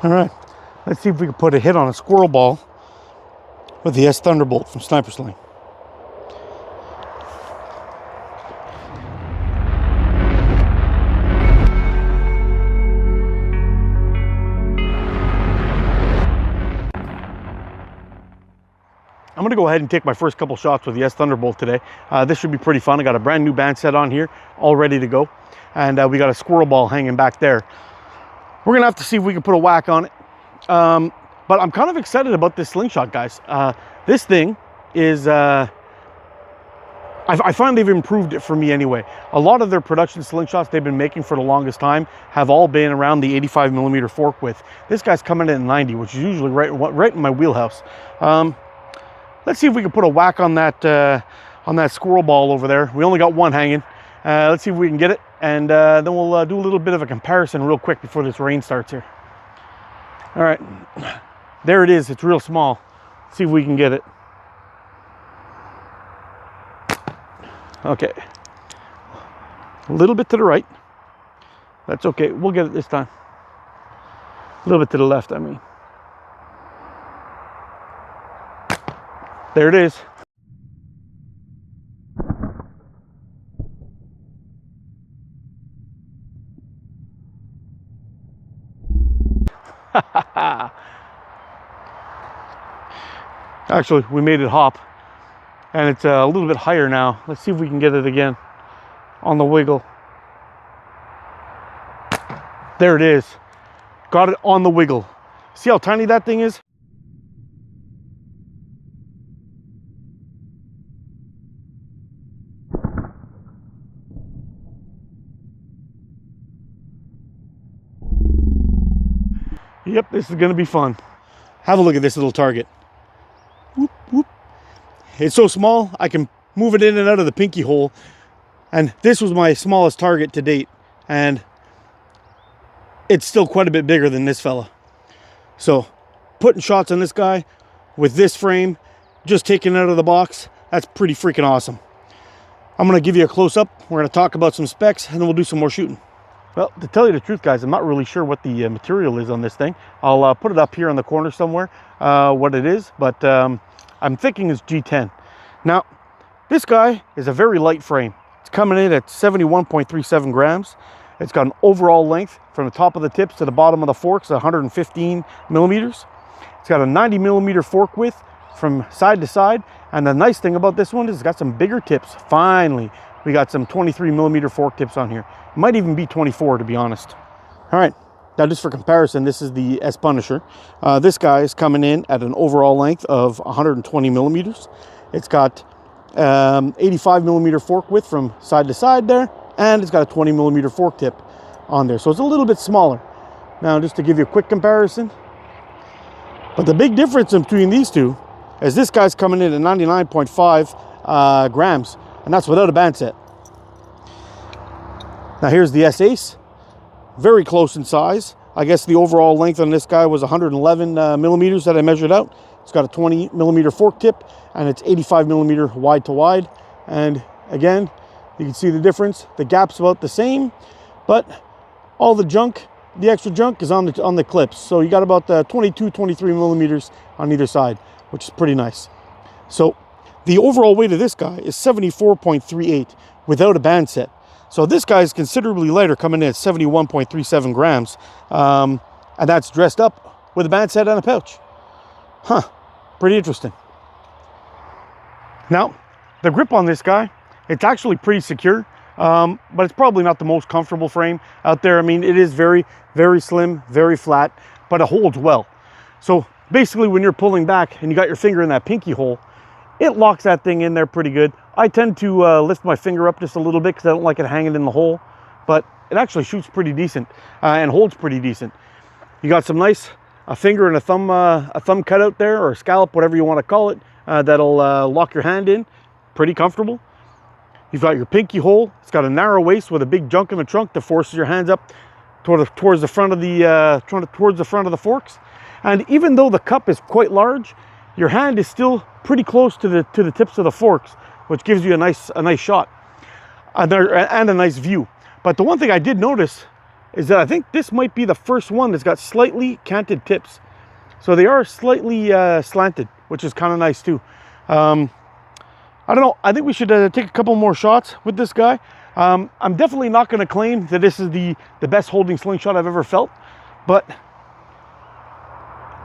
All right, let's see if we can put a hit on a squirrel ball with the Thunderbolt from Snipersling. I'm gonna go ahead and take my first couple shots with the Thunderbolt today. This should be pretty fun. I got a brand new band set on here, all ready to go. And we got a squirrel ball hanging back there. We're gonna have to see if we can put a whack on it. But I'm kind of excited about this slingshot, guys. This thing is, I find they've improved it for me anyway. A lot of their production slingshots they've been making for the longest time have all been around the 85mm fork width. This guy's coming in at 90, which is usually right in my wheelhouse. Let's see if we can put a whack on that squirrel ball over there. We only got one hanging. Let's see if we can get it, and then we'll do a little bit of a comparison real quick before this rain starts here. All right, there it is. It's real small. Let's see if we can get it. Okay, a little bit to the right. That's okay. We'll get it this time. A little bit to the left, I mean. There it is. Actually, we made it hop, and it's a little bit higher now. Let's see if we can get it again on the wiggle. There it is. Got it on the wiggle. See how tiny that thing is? Yep, this is gonna be fun. Have a look at this little target. Whoop, whoop. It's so small, I can move it in and out of the pinky hole. And this was my smallest target to date. And it's still quite a bit bigger than this fella. So, putting shots on this guy with this frame, just taking it out of the box, that's pretty freaking awesome. I'm gonna give you a close-up. We're gonna talk about some specs, and then we'll do some more shooting. Well, to tell you the truth, guys, I'm not really sure what the material is on this thing. I'll put it up here on the corner somewhere, what it is, but I'm thinking it's G10. Now, this guy is a very light frame. It's coming in at 71.37 grams. It's got an overall length from the top of the tips to the bottom of the forks, 115 millimeters. It's got a 90mm fork width from side to side. And the nice thing about this one is it's got some bigger tips. Finally, we got some 23mm fork tips on here. Might even be 24, to be honest. All right, now just for comparison, this is the S Punisher. This guy is coming in at an overall length of 120 millimeters. It's got 85mm fork width from side to side there, and it's got a 20mm fork tip on there. So it's a little bit smaller. Now, just to give you a quick comparison, but the big difference between these two is this guy's coming in at 99.5 grams, and that's without a band set. Now here's the S-Ace, very close in size. I guess the overall length on this guy was 111 millimeters that I measured out. It's got a 20mm fork tip, and it's 85mm wide to wide. And again, you can see the difference. The gap's about the same, but all the junk, the extra junk is on the clips. So you got about 22, 23 millimeters on either side, which is pretty nice. So the overall weight of this guy is 74.38 without a band set. So this guy is considerably lighter, coming in at 71.37 grams. And that's dressed up with a band set and a pouch. Huh, pretty interesting. Now, the grip on this guy, it's actually pretty secure, but it's probably not the most comfortable frame out there. I mean, it is very, very slim, very flat, but it holds well. So basically when you're pulling back and you got your finger in that pinky hole, it locks that thing in there pretty good. I tend to lift my finger up just a little bit because I don't like it hanging in the hole, but it actually shoots pretty decent and holds pretty decent. You got some nice a finger and a thumb cutout there, or a scallop, whatever you want to call it, that'll lock your hand in. Pretty comfortable. You've got your pinky hole. It's got a narrow waist with a big junk in the trunk that forces your hands up towards the front of the forks. And even though the cup is quite large, your hand is still pretty close to the tips of the forks, which gives you a nice shot and a nice view. But the one thing I did notice is that I think this might be the first one that's got slightly canted tips. So they are slightly slanted, which is kind of nice too. I don't know. I think we should take a couple more shots with this guy. I'm definitely not going to claim that this is the best holding slingshot I've ever felt, but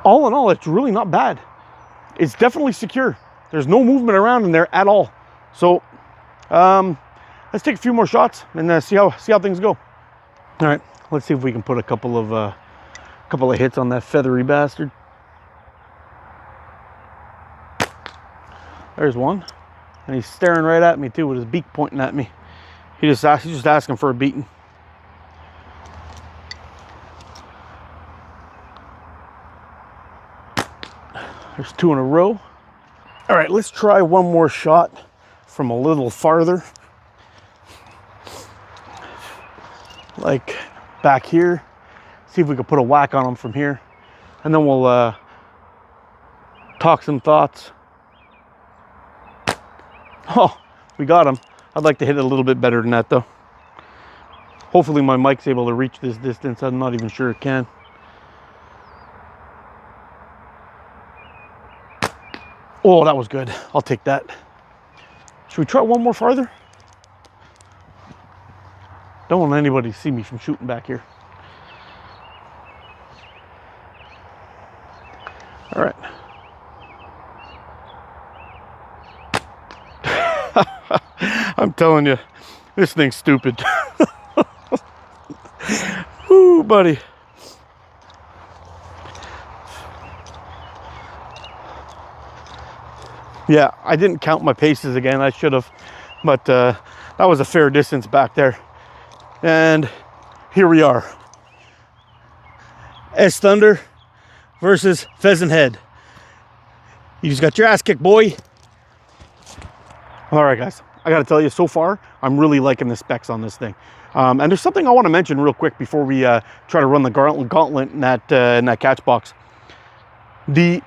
all in all, it's really not bad. It's definitely secure. There's no movement around in there at all. So let's take a few more shots and see how things go. All right, let's see if we can put a couple of hits on that feathery bastard. There's one, and he's staring right at me too with his beak pointing at me. He's just asking for a beating. There's two in a row. All right, let's try one more shot from a little farther. Like back here. See if we can put a whack on him from here. And then we'll talk some thoughts. Oh, we got him. I'd like to hit it a little bit better than that though. Hopefully my mic's able to reach this distance. I'm not even sure it can. Oh, that was good. I'll take that. Should we try one more farther? Don't want anybody to see me from shooting back here. All right. I'm telling you, this thing's stupid. Ooh, buddy. Yeah, I didn't count my paces again. I should have, but that was a fair distance back there. And here we are. S Thunder versus Pheasant Head. You just got your ass kicked, boy. All right, guys. I got to tell you, so far, I'm really liking the specs on this thing. And there's something I want to mention real quick before we try to run the Gauntlet in that catch box. There's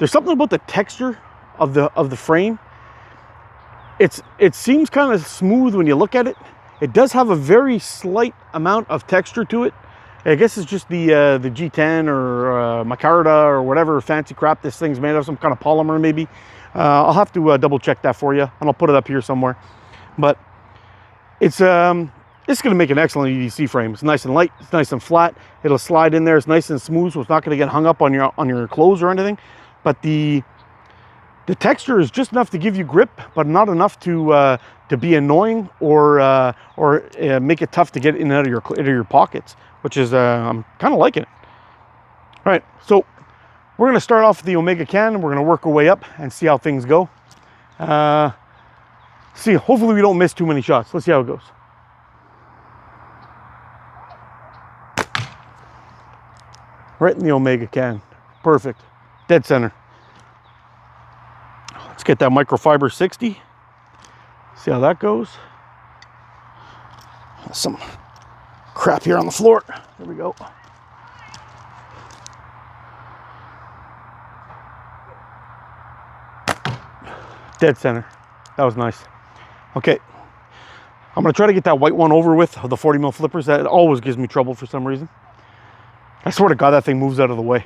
something about the texture of the frame. It seems kind of smooth when you look at it. It does have a very slight amount of texture to it. I guess it's just the G10 or micarta or whatever fancy crap this thing's made of, some kind of polymer maybe. I'll have to double check that for you, and I'll put it up here somewhere. But it's going to make an excellent EDC frame. It's nice and light. It's nice and flat. It'll slide in there. It's nice and smooth, so it's not going to get hung up on your clothes or anything. But the texture is just enough to give you grip, but not enough to be annoying or make it tough to get in and out of your pockets, which is I'm kind of liking it. All right, so we're going to start off with the Omega Can, and we're going to work our way up and see how things go. Hopefully we don't miss too many shots. Let's see how it goes. Right in the Omega Can. Perfect. Dead center. Let's get that microfiber 60. See how that goes. Some crap here on the floor. There we go. Dead center. That was nice. Okay. I'm going to try to get that white one over with, the 40 mil flippers. That always gives me trouble for some reason. I swear to God, that thing moves out of the way.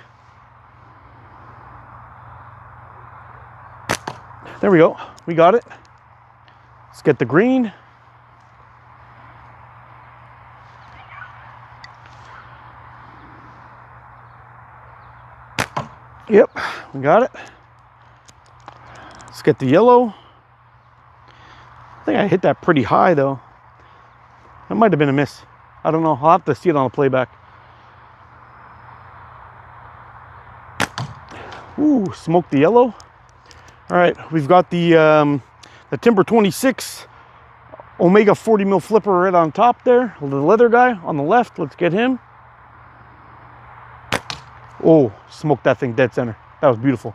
There we go. We got it. Let's get the green. Yep, we got it. Let's get the yellow. I think I hit that pretty high though. That might have been a miss. I don't know. I'll have to see it on the playback. Ooh, smoked the yellow. All right, we've got the Timber 26 Omega 40 mil flipper right on top there. The leather guy on the left. Let's get him. Oh, smoked that thing dead center. That was beautiful.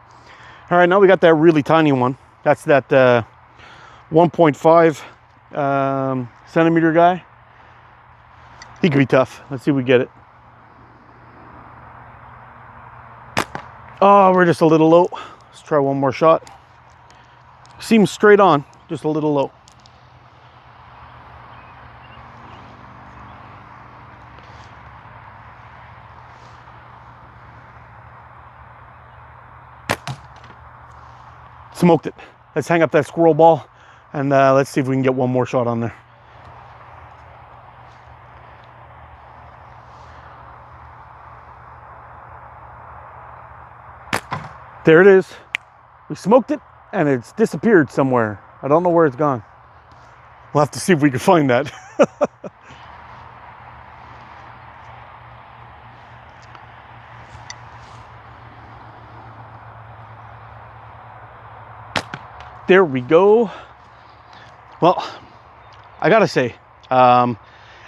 All right, now we got that really tiny one. That's that 1.5 centimeter guy. He could be tough. Let's see if we get it. Oh, we're just a little low. Let's try one more shot. Seems straight on, just a little low. Smoked it. Let's hang up that squirrel ball and let's see if we can get one more shot on there. There it is. We smoked it and it's disappeared somewhere. I don't know where it's gone. We'll have to see if we can find that. There we go. Well, I gotta say, out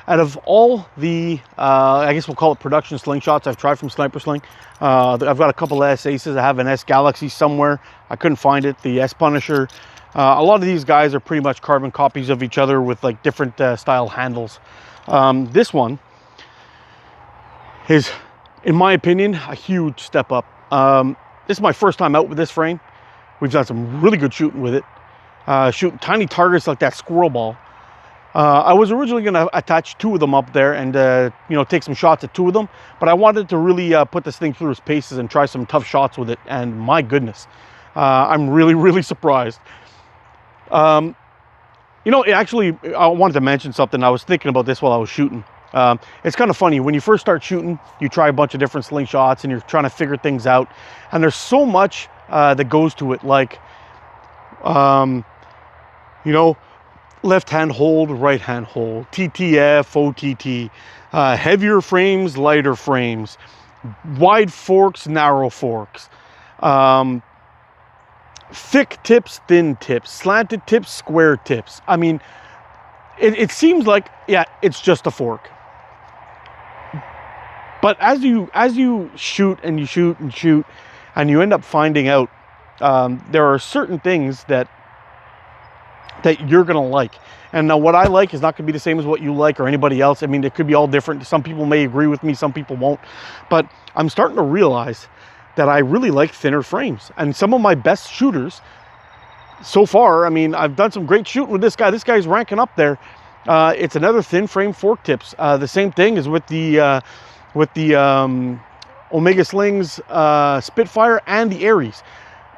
of all the, I guess we'll call it production slingshots I've tried from Snipersling, I've got a couple of S Aces. I have an S Galaxy somewhere. I couldn't find it. The S Punisher. A lot of these guys are pretty much carbon copies of each other with like different style handles. This one is, in my opinion, a huge step up. This is my first time out with this frame. We've done some really good shooting with it. Shooting tiny targets like that squirrel ball. I was originally going to attach 2 of them up there and, you know, take some shots at 2 of them. But I wanted to really put this thing through its paces and try some tough shots with it. And my goodness, I'm really, really surprised. You know, actually, I wanted to mention something. I was thinking about this while I was shooting. It's kind of funny. When you first start shooting, you try a bunch of different slingshots and you're trying to figure things out. And there's so much that goes to it. Like, you know, left hand hold, right hand hold, TTF, OTT, heavier frames, lighter frames, wide forks, narrow forks, thick tips, thin tips, slanted tips, square tips. I mean, it seems like, yeah, it's just a fork. But as you shoot and you shoot and shoot, and you end up finding out there are certain things that you're gonna like. And now what I like is not gonna be the same as what you like or anybody else. I mean, it could be all different. Some people may agree with me, some people won't. But I'm starting to realize that I really like thinner frames. And some of my best shooters so far, I mean, I've done some great shooting with this guy. This guy's ranking up there. It's another thin frame fork tips. The same thing is with the Omega Slings Spitfire and the Aries.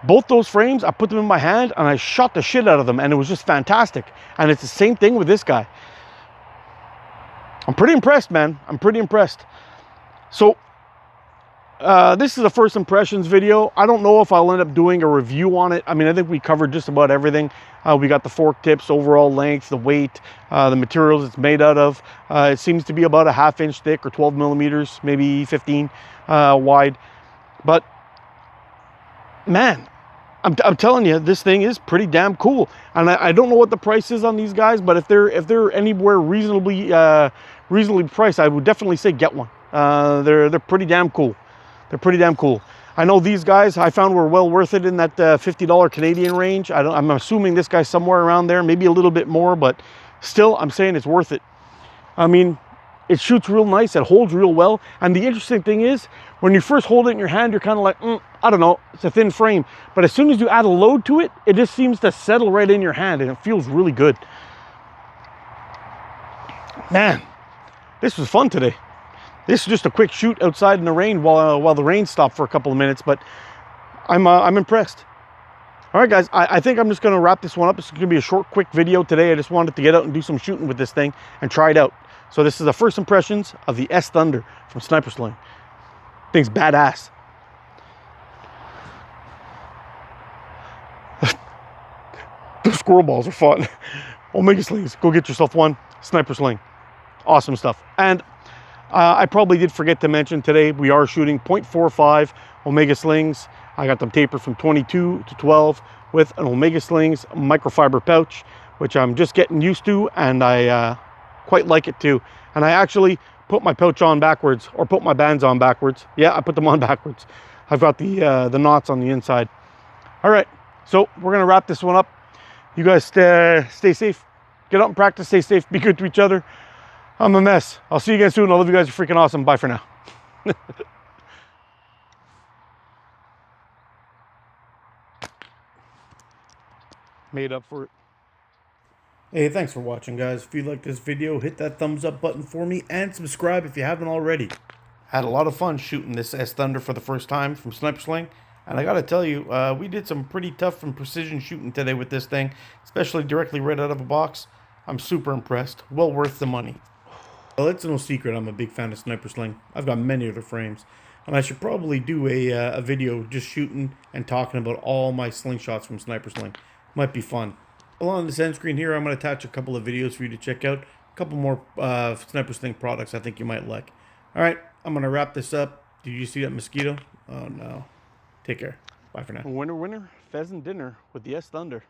Both those frames, I put them in my hand and I shot the shit out of them and it was just fantastic. And it's the same thing with this guy. I'm pretty impressed, man. I'm pretty impressed. So, this is a first impressions video. I don't know if I'll end up doing a review on it. I mean, I think we covered just about everything. We got the fork tips, overall length, the weight, the materials it's made out of. It seems to be about a 1/2 inch thick or 12 millimeters, maybe 15 wide. But, man, I'm telling you, this thing is pretty damn cool. And I don't know what the price is on these guys, but if they're anywhere reasonably priced, I would definitely say get one. They're pretty damn cool. They're pretty damn cool. I know these guys I found were well worth it in that $50 Canadian range. I'm assuming this guy's somewhere around there, maybe a little bit more, but still, I'm saying it's worth it. I mean, it shoots real nice, it holds real well. And the interesting thing is, when you first hold it in your hand, you're kind of like, I don't know, it's a thin frame. But as soon as you add a load to it, it just seems to settle right in your hand and it feels really good. Man, this was fun today. This is just a quick shoot outside in the rain while the rain stopped for a couple of minutes, but I'm impressed. All right, guys, I think I'm just going to wrap this one up. It's going to be a short, quick video today. I just wanted to get out and do some shooting with this thing and try it out. So this is the first impressions of the S Thunder from Snipersling. Thing's badass. Those squirrel balls are fun. Omega Slings, go get yourself one. Snipersling, awesome stuff. And I probably did forget to mention today, we are shooting 0.45 Omega Slings. I got them tapered from 22 to 12 with an Omega Slings microfiber pouch, which I'm just getting used to, and I quite like it too. And I actually put my pouch on backwards, or put my bands on backwards. Yeah, I put them on backwards. I've got the knots on the inside. All right, so we're gonna wrap this one up. You guys stay safe. Get out and practice, stay safe, be good to each other. I'm a mess. I'll see you guys soon. I love you guys. You're freaking awesome. Bye for now. Made up for it. Hey, thanks for watching, guys. If you like this video, hit that thumbs up button for me and subscribe if you haven't already. Had a lot of fun shooting this S Thunder for the first time from Snipersling. And I gotta tell you, we did some pretty tough and precision shooting today with this thing, especially directly right out of a box. I'm super impressed. Well worth the money. Well, it's no secret I'm a big fan of Snipersling. I've got many other frames. And I should probably do a video just shooting and talking about all my slingshots from Snipersling. Might be fun. Along this end screen here, I'm going to attach a couple of videos for you to check out. A couple more Snipersling products I think you might like. Alright, I'm going to wrap this up. Did you see that mosquito? Oh no. Take care. Bye for now. Winner, winner, pheasant dinner with the S Thunder.